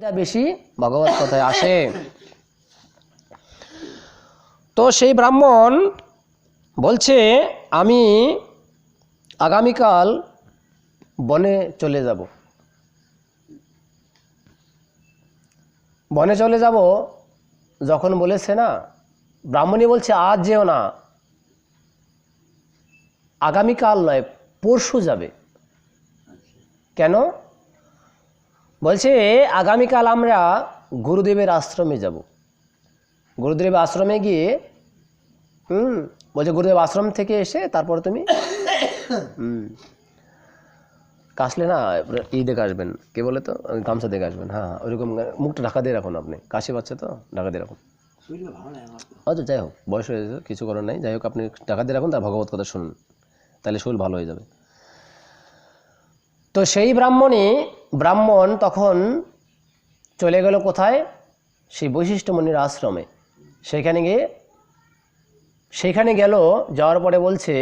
এটা বেশি ভগবত কথায় আসে। তো সেই ব্রাহ্মণ বলছে আমি আগামীকাল বনে চলে যাব। বনে চলে যাব যখন বলেছে না, ব্রাহ্মণী বলছে আজ যেও না, আগামীকাল নয় পরশু যাবে। কেন? বলছে আগামীকাল আমরা গুরুদেবের আশ্রমে যাব। গুরুদেবের আশ্রমে গিয়ে বলছে গুরুদেব আশ্রম থেকে এসে তারপর তুমি কাশলে না দেখে আসবেন, কে বলে তো গামছা দেখে আসবেন। হ্যাঁ ওইরকম মুখটা ঢাকা দিয়ে রাখুন, আপনি কাশি পাচ্ছে তো ঢাকা দিয়ে রাখুন। আচ্ছা যাই হোক, বয়স হয়ে গেছে, কিছু করার নাই। যাই হোক আপনি ঢাকা দিয়ে রাখুন, তার ভগবত কথা শুনুন, তাহলে শরীর ভালো হয়ে যাবে। তো সেই ব্রাহ্মণ তখন চলে গেল কোথায়? সেই বৈশিষ্ট্যমণির আশ্রমে। সেখানে গেল, যাওয়ার পরে বলছে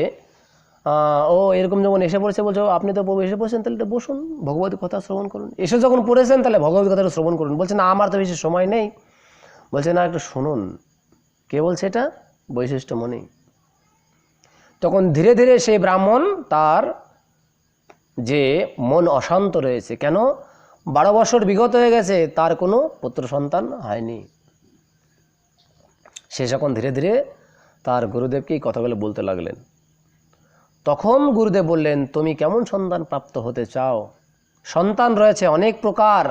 ও এরকম যখন এসে পড়েছে, বলছো আপনি তো এসে পড়েছেন, তাহলে বসুন, ভগবত কথা শ্রবণ করুন। এসে যখন পড়েছেন তাহলে ভগবত কথাটা শ্রবণ করুন। বলছে না আমার তো বেশি সময় নেই। বলছে না একটু শুনুন। কে বলছে এটা? বৈশিষ্ট্যমণি। তখন ধীরে ধীরে সেই ব্রাহ্মণ, তার যে মন অশান্ত রয়েছে, কেন 12 বছর বিগত হয়ে গেছে, তার কোনো পুত্র সন্তান হয়নি। সে যখন ধীরে ধীরে তার গুরুদেবকে এই কথাগুলো বলতে লাগলেন, তখন গুরুদেব বললেন তুমি কেমন সন্তান প্রাপ্ত হতে চাও? সন্তান রয়েছে অনেক প্রকার।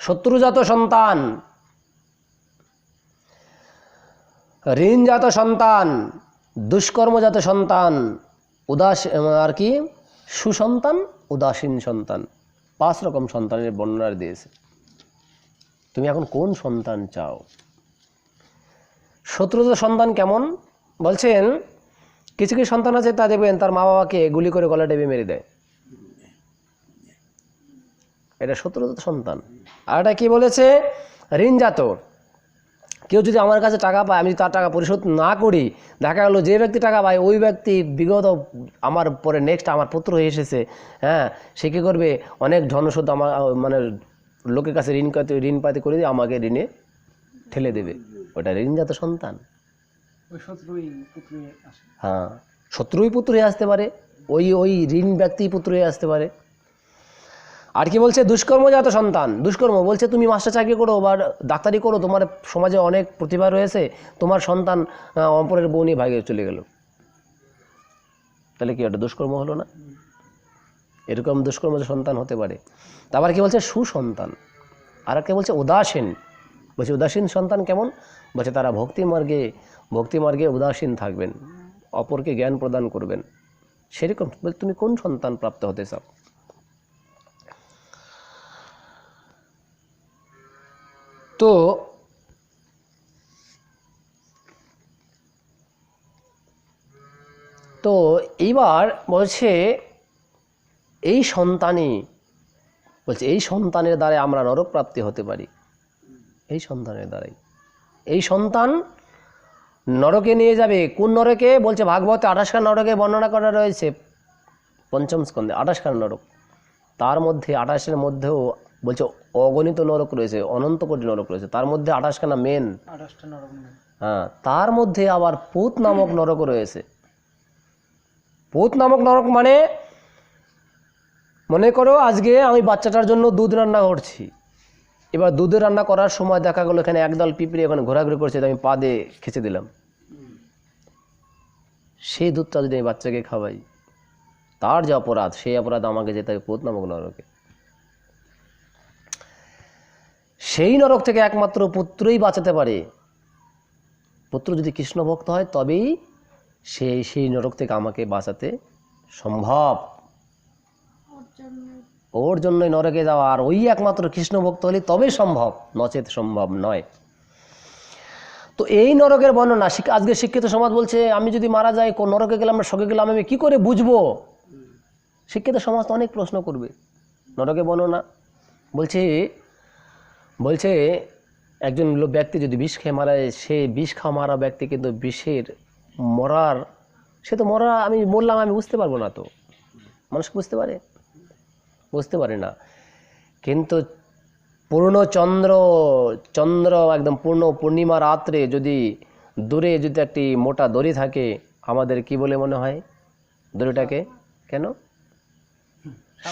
শত্রুজাত সন্তান, ঋণজাত সন্তান, দুষ্কর্মজাত সন্তান, সুসন্তান, উদাসীন সন্তান। 5 রকম সন্তানের বর্ণনা দিয়েছে। তুমি এখন কোন সন্তান চাও? শত্রুজাত সন্তান কেমন? বলছেন কিছু কিছু সন্তান আছে, তা দেখবেন তার মা বাবাকে গুলি করে গলা টেপে মেরে দেয়, এটা শত্রুজাত সন্তান। আর এটা কি বলেছে? ঋণজাত। কেউ যদি আমার কাছে টাকা পায়, আমি তার টাকা পরিশোধ না করি, দেখা গেলো যে ব্যক্তি টাকা পায় ওই ব্যক্তি বিগত আমার পরে নেক্সট আমার পুত্র হয়ে এসেছে, হ্যাঁ, সে কী করবে? অনেক ধনশোধ আমার মানে লোকের কাছে ঋণ পাতি করে দিয়ে আমাকে ঋণে ঠেলে দেবে। ওটা ঋণজাত সন্তান। হ্যাঁ, শত্রুই পুত্র হয়ে আসতে পারে, ওই ঋণ ব্যক্তি পুত্র হয়ে আসতে পারে। আর কি বলছে? দুষ্কর্মজাত সন্তান। দুষ্কর্ম বলছে তুমি মাস্টার চাকরি করো বা ডাক্তারি করো, তোমার সমাজে অনেক প্রতিভা রয়েছে, তোমার সন্তান অপরের বউ নিয়ে ভাগে চলে গেল, তাহলে কি ওটা দুষ্কর্ম হলো না? এরকম দুষ্কর্মজাত সন্তান হতে পারে। তারপর কি বলছে? সুসন্তান। আর একটা বলছে উদাসীন। বলছে উদাসীন সন্তান কেমন? বলছে তারা ভক্তি মার্গে উদাসীন থাকবেন, অপরকে জ্ঞান প্রদান করবেন, সেরকম। তুমি কোন সন্তান প্রাপ্ত হতে চাও? তো এইবার বলছে এই সন্তানের দ্বারাই আমরা নরক প্রাপ্তি হতে পারি। এই সন্তানের দ্বারাই। এই সন্তান নরকে নিয়ে যাবে। কোন নরকে? বলছে ভাগবতে 28খানা নরকে বর্ণনা করা রয়েছে, 5ম স্কন্ধে 28খানা নরক। তার মধ্যে 28-এর মধ্যেও বলছে অগণিত নরক রয়েছে, অনন্ত কোটি নরক রয়েছে, তার মধ্যে 28খানা মেন। হ্যাঁ, তার মধ্যে আবার পুত নামক নরকও রয়েছে। পুত নামক নরক মানে, মনে করো আজকে আমি বাচ্চাটার জন্য দুধ রান্না করছি, এবার দুধের রান্না করার সময় দেখা গেলো এখানে একদল পিঁপড়ে ওখানে ঘোরাঘুরি করছে, আমি পা দিয়ে খেচে দিলাম। সেই দুধটা যদি আমি বাচ্চাকে খাওয়াই, তার যে অপরাধ, সেই অপরাধ আমাকে যেতে হবে পুত নামক নরকে। সেই নরক থেকে একমাত্র পুত্রই বাঁচাতে পারে। পুত্র যদি কৃষ্ণ ভক্ত হয় তবেই সেই নরক থেকে আমাকে বাঁচাতে সম্ভব। ওর জন্যই নরকে যাওয়া, আর ওই একমাত্র কৃষ্ণ ভক্ত হলে তবেই সম্ভব, নচেত সম্ভব নয়। তো এই নরকের বর্ণনা আজকে শিক্ষিত সমাজ বলছে আমি যদি মারা যাই, কোন নরকে গেলাম না স্বর্গে গেলাম, আমি কি করে বুঝবো? শিক্ষিত সমাজ অনেক প্রশ্ন করবে। নরকে বর্ণনা বলছে একজন ব্যক্তি যদি বিষ খেয়ে মারা যায়, সে বিষ খাওয়া মারা ব্যক্তি কিন্তু বিষের মরার, সে তো মরা, আমি মরলাম আমি বুঝতে পারবো না। তো মানুষ বুঝতে পারে না, কিন্তু পূর্ণ চন্দ্র একদম পূর্ণ পূর্ণিমা রাত্রে যদি দূরে যদি একটি মোটা দড়ি থাকে, আমাদের কি বলে মনে হয় দড়িটাকে? কেন?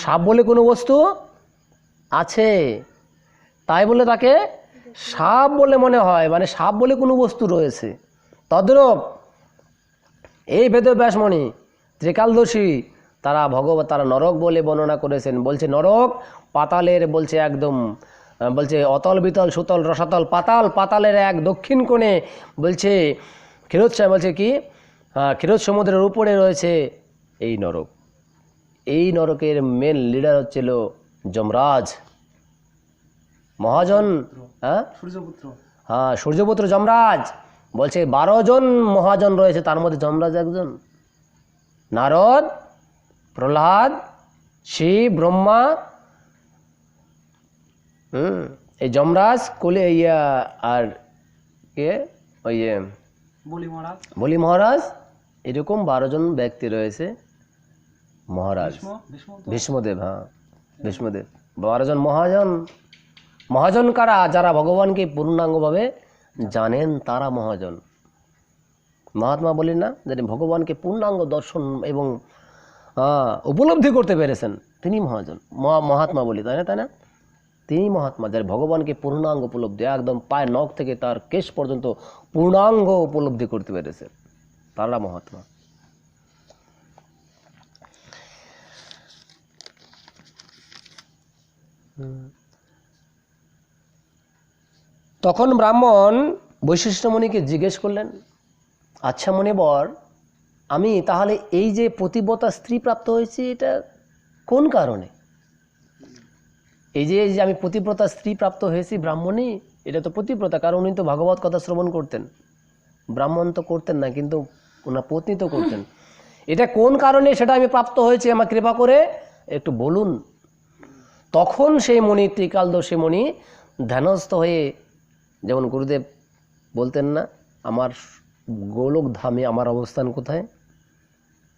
সাপ বলে কোনো বস্তু আছে, তাই বলে তাকে সাপ বলে মনে হয়, মানে সাপ বলে কোনো বস্তু রয়েছে। তদ্রূপ এই বেদব্যাসমণি ত্রিকালদর্শী তারা তারা নরক বলে বর্ণনা করেছেন। বলছে নরক পাতালের, বলছে একদম, বলছে অতল বিতল সুতল রসাতল পাতাল, পাতালের এক দক্ষিণ কোণে বলছে ক্ষীরোদ, বলছে কি ক্ষীরোদ সমুদ্রের উপরে রয়েছে এই নরক। এই নরকের মেন লিডার হচ্ছিল যমরাজ মহাজন, সূর্যপুত্র যমরাজ। বলছে 12 জন মহাজন রয়েছে, তার মধ্যে যমরাজ একজন। নারদ, প্রহ্লাদ, শিব, ব্রহ্মা, এই যমরাজ কোলে আর কে ওই বলি মহারাজ, এরকম 12 জন ব্যক্তি রয়েছে। মহারাজ ভীষ্মদেব, হ্যাঁ ভীষ্মদেব, 12 জন মহাজন কারা? যারা ভগবানকে পূর্ণাঙ্গভাবে জানেন তারা মহাজন। মহাত্মা বলি না, যিনি ভগবানকে পূর্ণাঙ্গ দর্শন এবং উপলব্ধি করতে পেরেছেন, তিনি মহাজন, মহাত্মা বলি, তাই না? তিনি মহাত্মা, যার ভগবানকে পূর্ণাঙ্গ উপলব্ধি, একদম পায়ের নখ থেকে তার কেশ পর্যন্ত পূর্ণাঙ্গ উপলব্ধি করতে পেরেছে, তারা মহাত্মা। তখন ব্রাহ্মণ বৈশিষ্ট্য মুনিকে জিজ্ঞেস করলেন, আচ্ছা মুনিবর, আমি তাহলে এই যে পতিব্রতা স্ত্রী প্রাপ্ত হয়েছি, এটা কোন কারণে? এই যে আমি পতিব্রতা স্ত্রী প্রাপ্ত হয়েছি ব্রাহ্মণী, এটা তো পতিব্রতা, কারণ উনি তো ভাগবত কথা শ্রবণ করতেন। ব্রাহ্মণ তো করতেন না, কিন্তু ওনার পত্নী তো করতেন। এটা কোন কারণে সেটা আমি প্রাপ্ত হয়েছি, আমার কৃপা করে একটু বলুন। তখন সেই মণি, ত্রিকালদর্শী মণি ধ্যানস্থ হয়ে, যেমন গুরুদেব বলতেন না আমার গোলক ধামে আমার অবস্থান কোথায়,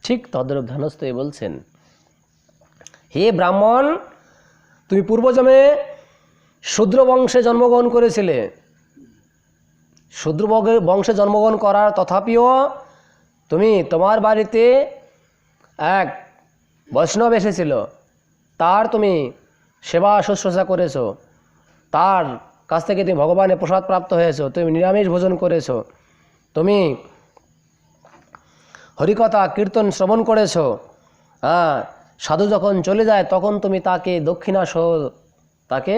ঠিক তদ্রূপ ধ্যানস্থ হয়ে বলছেন, হে ব্রাহ্মণ, তুমি পূর্বজন্মে শূদ্র বংশে জন্মগ্রহণ করেছিলে। শূদ্র বংশে জন্মগ্রহণ করার তথাপিও তুমি তোমার বাড়িতে এক বৈষ্ণব এসেছিল, তার তুমি সেবা শুশ্রূষা করেছো, তার কাছ থেকে তুমি ভগবানের প্রসাদ প্রাপ্ত হয়েছো, তুমি নিরামিষ ভোজন করেছো, তুমি হরিকথা কীর্তন শ্রবণ করেছো। সাধু যখন চলে যায় তখন তুমি তাকে দক্ষিণা সহ তাকে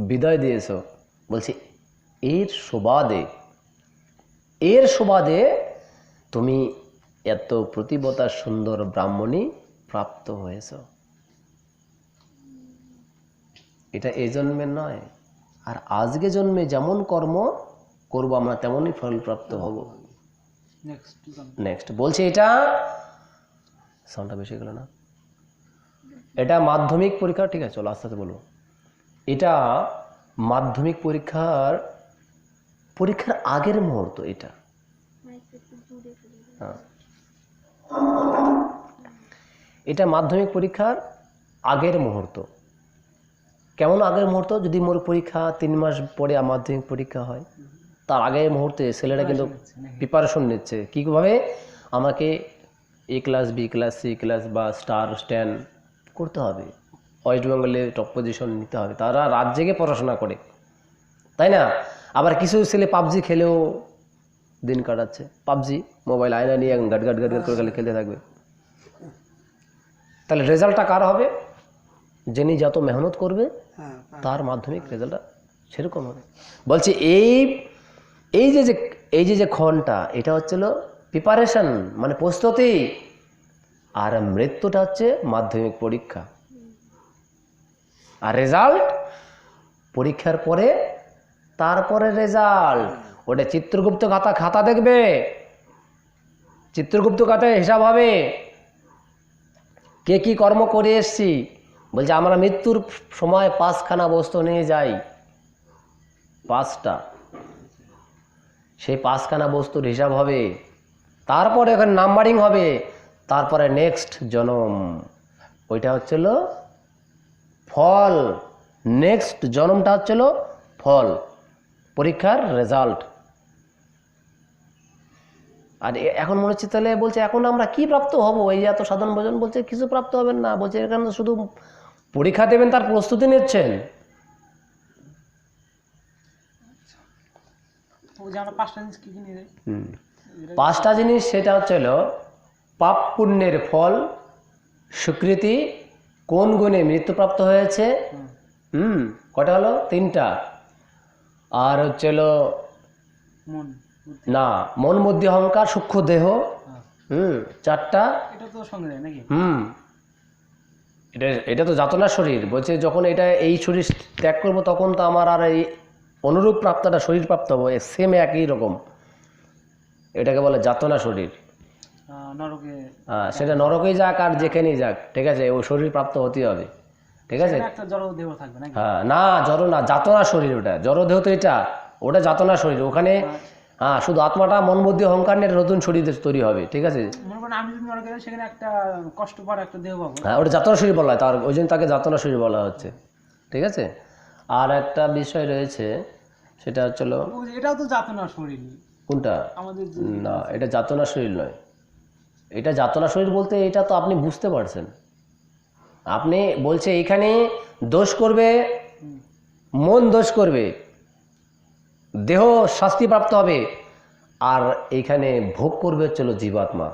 বিদায় দিয়েছো। বলছি এর সুবাদে তুমি এত প্রতিবতা সুন্দর ব্রাহ্মণী প্রাপ্ত হয়েছ। এটা এই জন্মে নয়, আর আজকে জন্মে যেমন কর্ম করব আমরা তেমনই ফল প্রাপ্ত হব নেক্সট। বলছে এটা সাউন্ডটা বেশি গেল না, এটা মাধ্যমিক পরীক্ষা, ঠিক আছে চলো আস্তে আস্তে বলবো। এটা মাধ্যমিক পরীক্ষার আগের মুহূর্ত, এটা এটা মাধ্যমিক পরীক্ষার আগের মুহূর্ত। কেমন আগের মুহূর্ত? যদি মোর পরীক্ষা 3 মাস পরে মাধ্যমিক পরীক্ষা হয়, তার আগের মুহূর্তে ছেলেরা কিন্তু প্রিপারেশন নিচ্ছে কীভাবে আমাকে A class, B class, C class বা স্টার স্ট্যান্ড করতে হবে, ওয়েস্ট বেঙ্গলে টপ পজিশন নিতে হবে। তারা রাত জেগে পড়াশোনা করে, তাই না? আবার কিছু ছেলে পাবজি খেলেও দিন কাটাচ্ছে, পাবজি মোবাইল আয়না নিয়ে গাট গাট গাট গাট করে খেলতে থাকবে। তাহলে রেজাল্টটা কার হবে? যিনি যত মেহনত করবে তার মাধ্যমিক রেজাল্টটা সেরকম হবে। বলছে এই যে ক্ষণটা, এটা হচ্ছিল প্রিপারেশন, মানে প্রস্তুতি, আর মৃত্যুটা হচ্ছে মাধ্যমিক পরীক্ষা। আর রেজাল্ট পরীক্ষার পরে, তারপরে রেজাল্ট। ওটা চিত্রগুপ্ত খাতা দেখবে, চিত্রগুপ্ত খাতায় হিসাব হবে কে কি কর্ম করে এসছি। বলছে আমরা মৃত্যুর সময় 5খানা বস্তু নিয়ে যাই, 5টা, সেই 5খানা বস্তুর হিসাব হবে, তারপরে ওখানে নাম্বারিং হবে, তারপরে নেক্সট জনম। ওইটা হচ্ছিল ফল, নেক্সট জন্মটা হচ্ছিল ফল, পরীক্ষার রেজাল্ট। আর এখন মনে হচ্ছে তাহলে বলছে এখন আমরা কি প্রাপ্ত হব, এই এত সাধারণ ভোজন বলছে কিছু প্রাপ্ত হবেন না, বলছে এখানে শুধু পরীক্ষা দেবেন তার প্রস্তুতি নিচ্ছেন। পাঁচটা জিনিস, সেটা হচ্ছে হলো পাপ পুণ্যের ফল, স্বীকৃতি, কোন গুণে মৃত্যুপ্রাপ্ত হয়েছে, কটা হলো? তিনটা। আর হচ্ছে হলো না মন বুদ্ধি অহংকার সূক্ষ্ম দেহ, চারটা। এটা তো যাতনা শরীর। বলছে যখন এটা এই শরীর ত্যাগ করবো তখন তো আমার আর এই অনুরূপ প্রাপ্তটা শরীর প্রাপ্ত হবো, সেম একই রকম। এটাকে বলে যাতনা শরীর। সেটা নরকেই যাক আর যেখানেই যাক, ঠিক আছে, ওই শরীর প্রাপ্ত হতে হবে, ঠিক আছে। হ্যাঁ, না জড় না, যাতনা শরীর ওটা। জড় দেহ তো এটা, ওটা যাতনা শরীর। ওখানে হ্যাঁ শুধু আত্মাটা মন বুদ্ধি অহংকার নিয়ে নতুন শরীর তৈরি হবে, ঠিক আছে। হ্যাঁ, ওটা যাতনা শরীর বলা হয়, তার ওই জন্য তাকে যাতনা শরীর বলা হচ্ছে, ঠিক আছে। আর একটা বিষয় রয়েছে, সেটা হচ্ছে এটাও তো যাতনা শরীর। কোনটা? না, এটা যাতনা শরীর নয়। এটা যাতনা শরীর বলতে এটা তো আপনি বুঝতে পারছেন। আপনি বলছে এখানে দোষ করবে, মন দোষ করবে, দেহ শাস্তিপ্রাপ্ত হবে, আর এইখানে ভোগ করবে হচ্ছিল জীবাত্মা।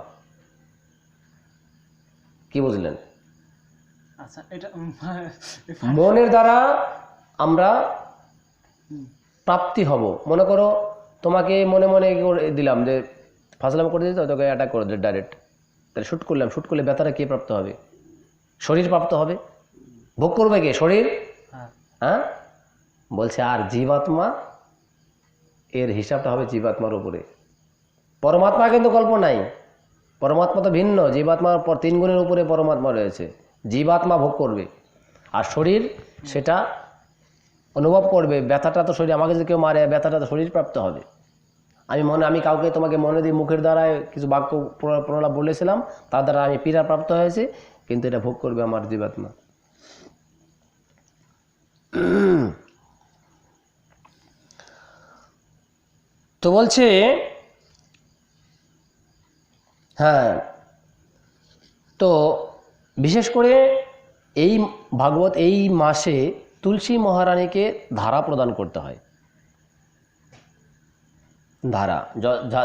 কি বুঝলেন? আচ্ছা, এটা মনের দ্বারা আমরা প্রাপ্তি হব। মনে করো তোমাকে মনে মনে দিলাম যে ফাজলাম করে দিতে, তোকে অ্যাটাক করে দিল ডাইরেক্ট, তাহলে শ্যুট করলাম, শ্যুট করলে ব্যথাটা কে প্রাপ্ত হবে? শরীর প্রাপ্ত হবে। ভোগ করবে কে? শরীর। হ্যাঁ, বলছে আর জীবাত্মা, এর হিসাবটা হবে জীবাত্মার উপরে। পরমাত্মা কিন্তু গল্প নাই, পরমাত্মা তো ভিন্ন। জীবাত্মার পর 3 গুণের উপরে পরমাত্মা রয়েছে। জীবাত্মা ভোগ করবে, আর শরীর সেটা অনুভব করবে। ব্যথাটা তো শরীর, আমাকে যদি কেউ মারে ব্যথাটা তো শরীর প্রাপ্ত হবে। আমি কাউকে তোমাকে মনে দিয়ে মুখের দ্বারায় কিছু বাক্য প্রলাপ বলেছিলাম, তার দ্বারা আমি পীড়া প্রাপ্ত হয়েছে, কিন্তু এটা ভোগ করবে আমার জীবাত্মা। তো বলছে হ্যাঁ, তো বিশেষ করে এই ভাগবত এই মাসে তুলসী মহারানীকে ধারা প্রদান করতে হয়। ধারা,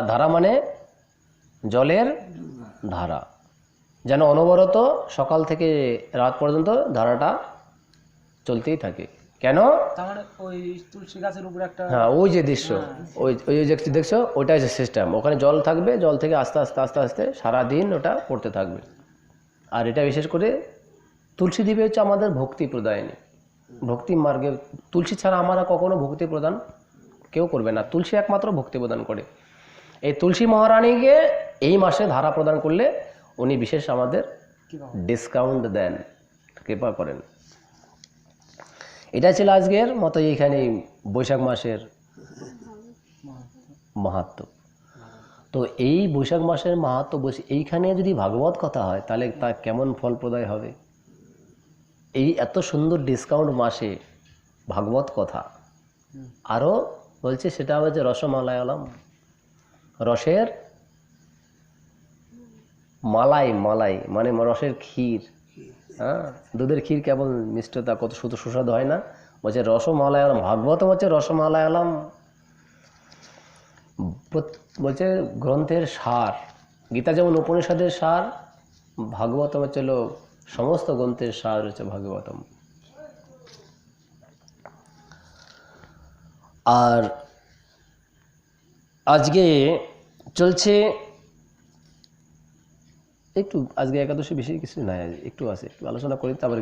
ধারা মানে জলের ধারা, যেন অনবরত সকাল থেকে রাত পর্যন্ত ধারাটা চলতেই থাকে। কেন? ওই তুলসী গাছের উপরে একটা, হ্যাঁ, ওই যে দৃশ্য, ওই যে দেখছো, ওইটাই যে সিস্টেম। ওখানে জল থাকবে, জল থেকে আস্তে আস্তে আস্তে আস্তে সারাদিন ওটা পড়তে থাকবে। আর এটা বিশেষ করে তুলসী দেবী হচ্ছে আমাদের ভক্তি প্রদায়িনী, ভক্তি মার্গে। তুলসী ছাড়া আমরা কখনো ভক্তি প্রদান কেউ করবে না, তুলসী একমাত্র ভক্তি প্রদান করে। এই তুলসী মহারানীকে এই মাসে ধারা প্রদান করলে উনি বিশেষ আমাদের ডিসকাউন্ট দেন, কৃপা করেন। এটা ছিল আজকের মতো এইখানে বৈশাখ মাসের মাহাত্ম্য। তো এই বৈশাখ মাসের মাহাত্ম্য, এইখানে যদি ভাগবত কথা হয় তাহলে তা কেমন ফলপ্রদায় হবে। এই এত সুন্দর ডিসকাউন্ট মাসে ভাগবত কথা। আরও বলছে সেটা হচ্ছে রসমালায়ালাম, রসের মালাই, মালাই মানে রসের ক্ষীর। হ্যাঁ, দুধের ক্ষীর কেবল মিষ্টতা কত সুস্বাদু হয় না। বলছে রসমালায়ালাম, ভাগবতম হচ্ছে রসমালায়ালাম। বলছে গ্রন্থের সার, গীতা যেমন উপনিষদের সার, ভাগবতম হচ্ছে সমস্ত গ্রন্থের সার হচ্ছে ভাগবতম। আর আজকে চলছে একটু, আজকে একাদশী বেশি কিছু নাই, একটু আছে, একটু আলোচনা করি তারপরে